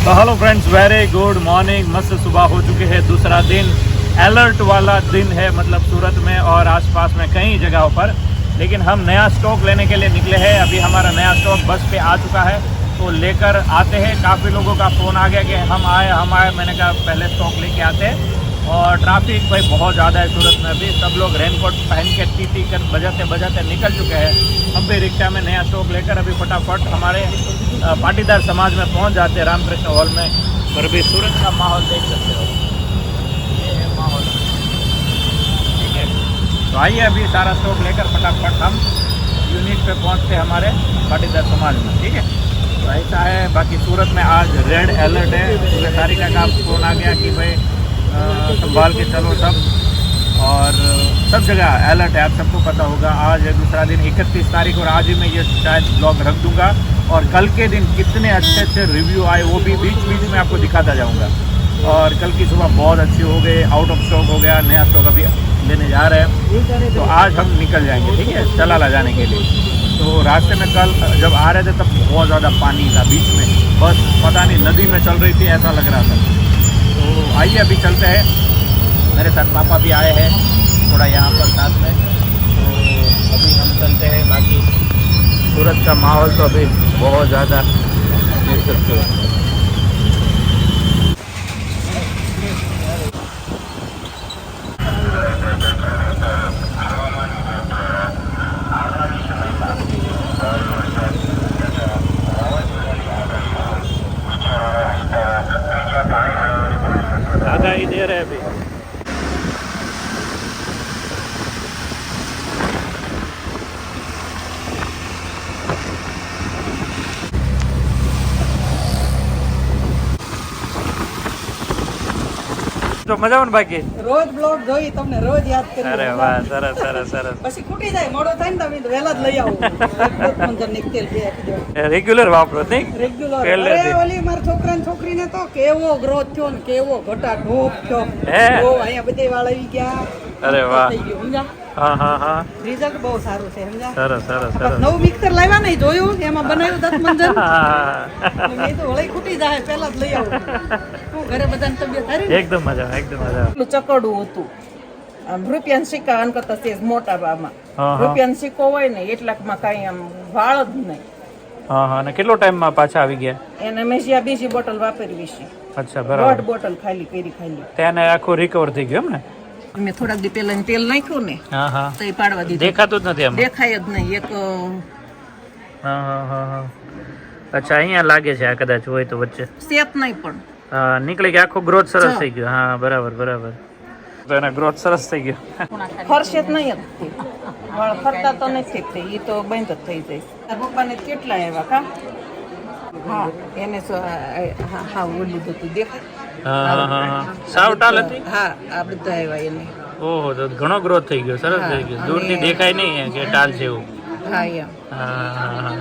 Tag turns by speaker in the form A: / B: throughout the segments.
A: तो hello friends, very good morning. मस्त सुबह हो चुके हैं, दूसरा दिन अलर्ट वाला दिन है, मतलब सूरत में और आसपास में कई जगहों पर। लेकिन हम नया स्टॉक लेने के लिए निकले हैं। अभी हमारा नया स्टॉक बस पे आ चुका है, तो लेकर आते हैं। काफ़ी लोगों का फ़ोन आ गया कि हम आए। मैंने कहा पहले स्टॉक लेके आते हैं। और ट्रैफिक भाई बहुत ज़्यादा है सूरत में। अभी सब लोग रेनकोट पहन के टी कर बजाते निकल चुके हैं। हम भी रिक्शा में नया स्टॉक लेकर अभी फटाफट हमारे पाटीदार समाज में पहुंच जाते हैं, रामकृष्ण हॉल में। पर अभी सूरत का माहौल देख सकते हो, ये है माहौल, ठीक है। तो आइए अभी सारा स्टॉक लेकर फटाफट हम यूनिट पे पहुंचते हैं हमारे पाटीदार समाज में, ठीक है। तो ऐसा है। बाकी सूरत में आज रेड अलर्ट है। पूरे तारीख का फ़ोन आ गया कि भाई संभाल के चलो सब, और सब जगह अलर्ट है। आप सबको पता होगा आज है दूसरा दिन, 31 तारीख, और आज ही मैं ये शायद ब्लॉग रख दूंगा। और कल के दिन कितने अच्छे अच्छे रिव्यू आए वो भी बीच बीच में आपको दिखाता जाऊंगा। और कल की सुबह बहुत अच्छी हो गई, आउट ऑफ स्टॉक हो गया, नया स्टॉक अभी लेने जा रहे हैं। तो आज हम निकल जाएंगे, ठीक है, चला जाने के लिए। तो रास्ते में कल जब आ रहे थे तब बहुत ज़्यादा पानी था बीच में, बस पता नहीं नदी में चल रही थी, ऐसा लग रहा था। तो आइए अभी चलते हैं। मेरे साथ पापा भी आए हैं थोड़ा यहाँ पर साथ में। तो अभी हम चलते हैं। बाकी सूरत का माहौल तो अभी बहुत ज़्यादा देख सकते हो। आगाही दे रहे अभी। તો મજામાં બાકી
B: રોજ બ્લોગ જોઈ તમને રોજ યાદ કરી.
A: અરે વાહ, સરસ સરસ સરસ.
B: પછી ખૂટી જાય, મોડો થાય ને તમે વહેલા જ લઈ આવો. મંજર ને તેલ બે આપી દો.
A: રેગ્યુલર વાપરો નહીં
B: રેગ્યુલર.
A: પહેલેથી.
B: અરે ઓલી મારા છોકરા ને છોકરીને તો કેવો ગ્રોથ થયો ને કેવો ઘટા ઢોપ થયો.
A: હે?
B: ઓ અહીંયા બધે વાળ આવી ગયા.
A: અરે વાહ.
B: થઈ ગયું સમજા.
A: હા હા હા,
B: રિઝલ્ટ બહુ સારું છે સમજા.
A: સરસ સરસ સરસ.
B: નવું મિક્સર લાવ્યા નહીં, જોયું એમાં બનાવ્યું દત્ત મંજન.
A: હા.
B: મેં તો વળી ખૂટી જાય પહેલા જ લઈ આવું. હું ઘરે બધાની તબિયત સારી ને?
A: એકદમ મજા, એકદમ મજા.
B: એટલું ચકડું હતું. આમ રૂપિયાના સિક્કા આન કરતા સેજ મોટા બામાં.
A: હા, હા.
B: રૂપિયાનો સિક્કો હોય ને એટલાકમાં કાંઈ આમ વાળ જ નહીં.
A: હા હા. અને કેટલો ટાઈમમાં પાછા આવી ગયા?
B: એને મેં જ્યાં બીજી બોટલ વાપરવી છે.
A: અચ્છા, બરાબર.
B: બોટલ ખાલી કરી ખાલી.
A: ત્યાં આખું રિકવર થઈ ગયું એમ ને?
B: મેં થોડાક દી પહેલા તેલ નાખ્યું ને
A: હા હા.
B: તો એ પાડવા દીધું.
A: દેખાતું જ નથી એમ?
B: દેખાય જ નહીં. એક
A: હા હા હા હા. અચ્છા, અહીંયા લાગે છે આ કદાચ હોય તો વચ્ચે.
B: સેત નહીં પણ
A: હા, નીકળી ગયો આખો ગ્રોથ સરસ થઈ ગયો. હા, બરાબર બરાબર. તો એના ગ્રોથ સરસ થઈ ગયો.
B: ફરશે જ નહીં જ. વાળ ફરતા તો નથી થઈ, એ તો બંધ જ થઈ જાય. પપ્પાને કેટલા આવ્યા કા? હા, એને હા ઓલું બધું દેખાય.
A: હા હા હા હા. સાવ ટાલ હતી?
B: હા, આ બધા આવ્યા એને.
A: ઓહો, તો ઘણો ગ્રોથ થઈ ગયો, સરસ થઈ ગયો. દૂરથી દેખાય નહીં કે ટાલ છે એવું.
B: હા એમ.
A: हाँ हाँ हाँ.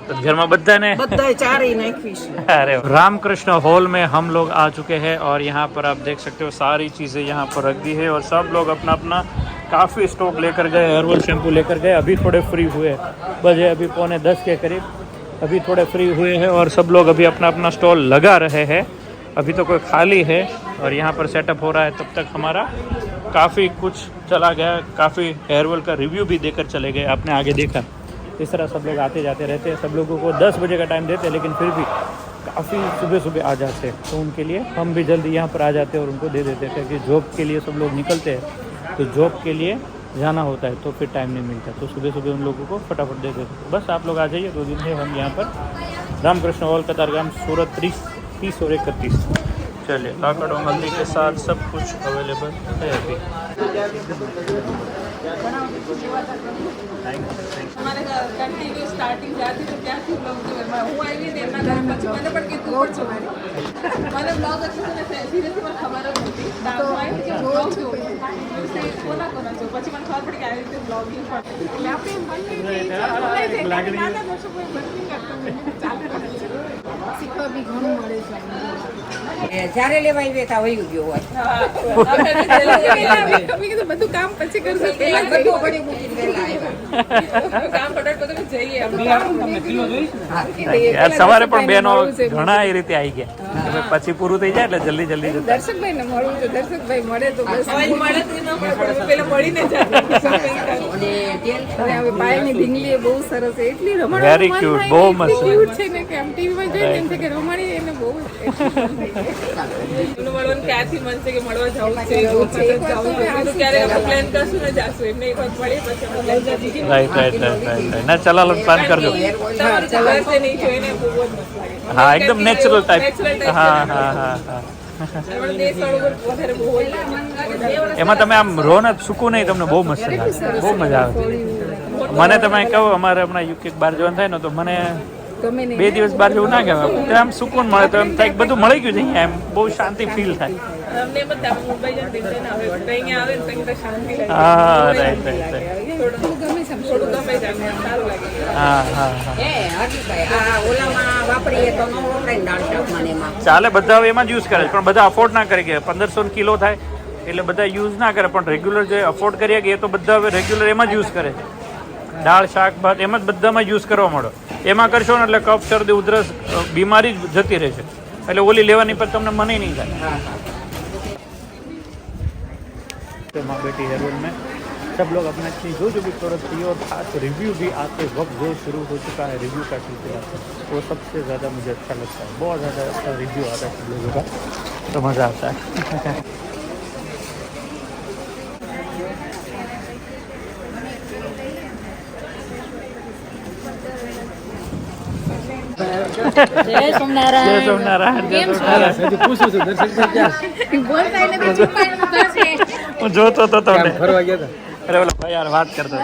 A: तो घर में बधाने
B: बधाई चारी नाखी है.
A: अरे रामकृष्ण हॉल में हम लोग आ चुके हैं और यहाँ पर आप देख सकते हो सारी चीज़ें यहाँ पर रख दी है और सब लोग अपना अपना काफ़ी स्टॉक लेकर गए. हर्बल शैम्पू लेकर गए. अभी थोड़े फ्री हुए, बजे अभी 9:45 के करीब अभी थोड़े फ्री हुए हैं और सब लोग अभी अपना अपना स्टॉल लगा रहे हैं. अभी तो कोई खाली है और यहाँ पर सेटअप हो रहा है. तब तक हमारा काफ़ी कुछ चला गया. काफ़ी हेयरवेल का रिव्यू भी देकर चले गए. आपने आगे देखा इस तरह सब लोग आते जाते रहते हैं. सब लोगों को 10 बजे का टाइम देते हैं, लेकिन फिर भी काफ़ी सुबह सुबह आ जाते हैं. तो उनके लिए हम भी जल्दी यहाँ पर आ जाते हैं और उनको दे देते हैं, क्योंकि जॉब के लिए सब लोग निकलते हैं. तो जॉब के लिए जाना होता है तो फिर टाइम नहीं मिलता. तो सुबह सुबह उन लोगों को फटाफट दे देते हैं. बस आप लोग आ जाइए. 2 दिन है हम यहाँ पर रामकृष्ण हॉल, कतारगाम, सूरत 30 और 31. चलिए, काकड़ और हल्दी के साथ सब कुछ अवेलेबल है अभी.
B: हमारे कंटिन्यू स्टार्टिंग जाती तो क्या थी ब्लॉग जो मैं हूं आई नहीं देना घर પછી મને પણ કીધું પડશે મને બ્લોગ अच्छे से सीरियसली મને ખબર જ નથી તો આવી કે બ્લોગ જો કોના કોના જો પછી મને ખબર પડી કે આવી રીતે બ્લોગિંગ પણ એટલે આપણે મને લાગે નાના દર્શકો બ્લોગિંગ કરતા ચાલે શીખવા બી ઘણું મળે છે. જ્યારે લેવા આવી તા વયું ગયો હોય. હા, બધું કામ પછી કરશે. પહેલા બધું પડી મૂકી દેલા આવ્યા. કામ ફટાફટ તમે જઈએ
A: યાર સવારે પણ બેનો ઘણા એ રીતે આવી ગયા હવે પછી પૂરું થઈ જાય એટલે જલ્દી જલ્દી જતા
B: દર્શકભાઈ ને મળવું છે દર્શકભાઈ મળે તો બસ મળે તો ન મળે પેલા મળીને જાય અને હવે પાયલની ઢીંગલી બહુ સરસ છે એટલી રમણ
A: વેરી ક્યુટ બહુ મસ્ત
B: ક્યુટ છે ને કે આમ ટીવીમાં જોઈને એમ છે કે રમણી એને બહુ મળવાનું ક્યાંથી મન છે કે મળવા જવું છે તો ક્યારે આપણે પ્લાન કરશું ને જાશું એમને એક વખત મળી પછી આપણે
A: રાઈટ ના ચલાલો પ્લાન કરજો હા એકદમ નેચરલ ટાઈપ હા હા હા હા એમાં તમે આમ રહો ને સુકૂન નહીં તમને બહુ મસ્ત લાગે બહુ મજા આવે મને તમે કહો અમારે હમણાં યુકે બહાર જવાનું થાય ને તો મને 2 દિવસ બહાર જવું ના કહેવાય આમ સુકૂન મળે તો એમ થાય બધું મળી ગયું છે અહીંયા એમ બહુ શાંતિ ફીલ થાય હા રાઈટ ચાલે બધા હવે એમાં જ યુઝ કરે છે પણ બધા અફોર્ડ ના કરે કે 1500 કિલો થાય એટલે બધા યુઝ ના કરે પણ રેગ્યુલર જે અફોર્ડ કરીએ કે એ તો બધા હવે રેગ્યુલર એમાં જ યુઝ કરે છે દાળ શાક ભાત એમાં જ બધામાં યુઝ કરવા મળો એમાં કરશો ને એટલે કફ શરદી ઉધરસ બીમારી જ જતી રહેશે એટલે ઓલી લેવાની પર તમને મને નહીં થાય माँ बेटी हेयर ऑयल में सब लोग अपना चीज़ जो भी प्रोडक्ट चाहिए और खास रिव्यू भी आते वक्त जो शुरू हो चुका है रिव्यू का सिलसिला वो सबसे ज़्यादा मुझे अच्छा लगता है बहुत ज़्यादा अच्छा रिव्यू आता है सब लोगों का तो मज़ा आता है
C: જય સોમનારાયણ
A: હું જોતો તો તમને ફરવા ગયા અરે ઓલા ભાઈ યાર વાત કરતો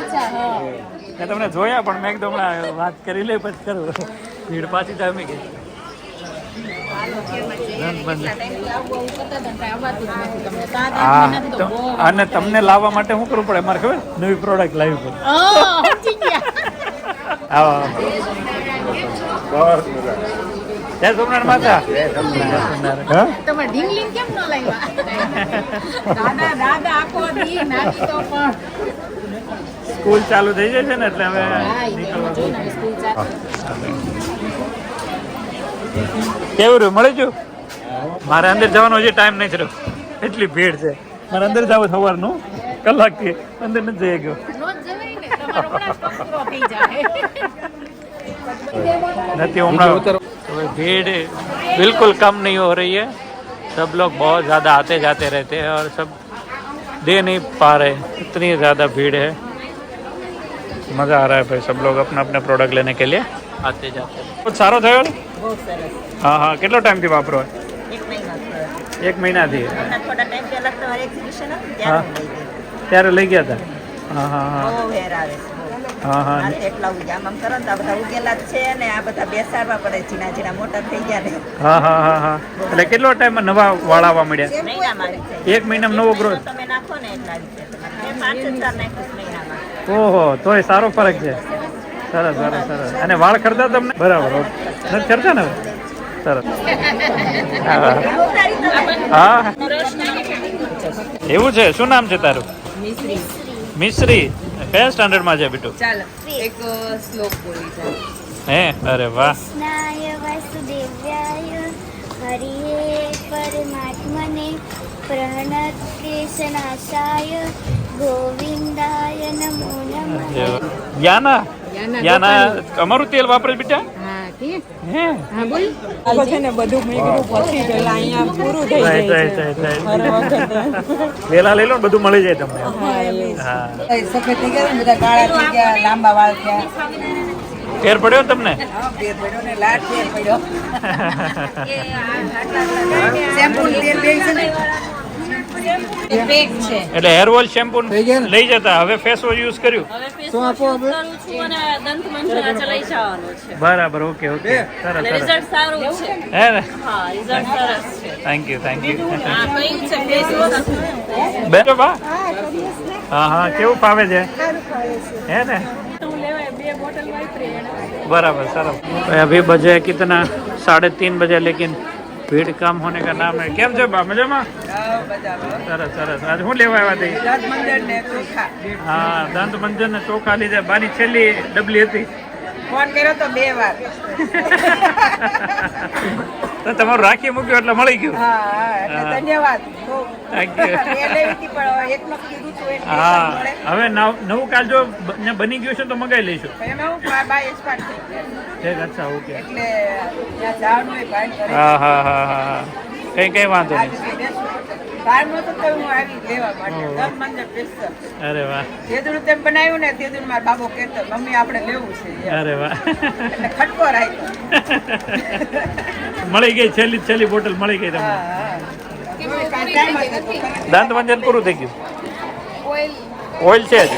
A: મેં તમને જોયા પણ મેં એકદમ વાત કરી લે પછી કરું ભીડ પાછી થાય મેં અને તમને લાવવા માટે શું કરવું પડે મારે ખબર નવી પ્રોડક્ટ લાવવી પડે જય સોમનારાયણ માતા
C: તમારે ઢીંગલીન કેમ ન લાવ્યા દાદા આખો દી નાખી તો પણ
A: સ્કૂલ ચાલુ થઈ જાય છે ને એટલે હવે કેવું રહ્યું મળી ગયું મારે અંદર જવાનો હજી ટાઈમ નથી રહ્યો એટલી ભીડ છે મારે અંદર જવું સવારનું કલાકથી અંદર નથી જઈ ગયો नहीं उमड़ा भीड़ बिल्कुल कम नहीं हो रही है सब लोग बहुत ज़्यादा आते जाते रहते हैं और सब दे नहीं पा रहे इतनी ज़्यादा भीड़ है मज़ा आ रहा है भाई सब लोग अपना अपने प्रोडक्ट लेने के लिए आते जाते हैं कुछ सारो थयो हाँ हाँ कितना टाइम थी वापरो एक महीना थी हाँ त्यारे लई गया था हाँ हाँ हाँ हाँ हाँ
D: એટલા ઉજામ આમ કરો તો આ બધા ઉગેલા જ છે ને આ બધા બેસાડવા પડે ઝીણા ઝીણા મોટા થઈ ગયા ને
A: हाँ हाँ हाँ हाँ એટલે કેટલો ટાઈમ નવા વાળાવા મળ્યા
D: મહિનામાં
A: એક મહિનામાં નવો ગ્રોથ
D: તમે નાખો ને એટલા રીતે 5,000 નાખ્યું મહિનામાં
A: ઓહો તોય સારો ફરક છે સરસ સરસ સરસ અને વાળ ખરતા તમને બરાબર નથી ખરતા ને સરસ હા એવું છે શું નામ છે તારું મિશ્રી કયા સ્ટાન્ડર્ડમાં છે બેટું
B: ચાલો એક શ્લોક બોલી છે
A: હે અરે વાહ
E: કૃષ્ણાય વાસુદેવ્યાય હરિહે પરમાત્મને પ્रणतक्लेशनाशाय ગોવિંદાય નમો નમઃ
A: યાના યાના અમારું તેલ વાપરે બેટા
C: હા ઠીક
A: હે
C: હા બોલ
B: છે ને બધું મેળવ્યું પછી પેલા અહીંયા પૂરું થઈ
A: રાઈટ રાઈટ રાઈટ વેલા લઈ લો ને બધું મળી જાય તમને હા
D: સફેદ થઈ ગયા બધા કાળા થઈ ગયા લાંબા વાળ થયા
A: ફેર પડ્યો ને તમને
D: ફેર પડ્યો ને લાટ ફેર પડ્યો શેમ્પુ તેલ બે છે ને
C: પેક છે
A: એટલે હેર ઓઇલ શેમ્પુ લઈ જતા હવે ફેસ વોશ યુઝ કર્યું
F: શું આપો હવે અને દંત મંજન ચલાઈ જવાનું છે
A: બરાબર ઓકે ઓકે સરસ સરસ
F: રિઝલ્ટ સારું છે
A: હે ને
F: હા રિઝલ્ટ સરસ છે
A: થેન્ક યુ
F: આ કયું છે ફેસ વોશ
A: બેઠો બા હા હા કેવું ફાવે છે है ना बराबर सर अभी बजे कितना 3:30 बजे लेकिन भीड़ कम होने का नाम है केम છે બા મજામાં સરસ સરસ આજ હું લેવા આવ્યા હતી હા દંત મંજન ને ચોખા લીધે બાની છેલ્લી ડબલી હતી
D: ફોન કર્યો તો 2 વાર
A: તો તમારું રાખી મૂક્યું એટલે મળી ગયું
D: હા ધન્યવાદ
A: થેન્ક યુ હા હવે નવું કાલ જો બની ગયું છે તો મગાઈ લઈશું ઠીક અચ્છા ઓકે હા હા હા હા કઈ વાંધો નહીં અરે વાહ
D: તેમ બનાવ્યું ને તે મારા બાબો કહેતો મમ્મી આપણે લેવું છે
A: અરે વાહ
D: એટલે ખટકો રાખ્યો
A: મળી ગઈ છેલ્લી બોટલ મળી ગઈ તમને દાંત મંજન પૂરું થઈ ગયું ઓઇલ છે જ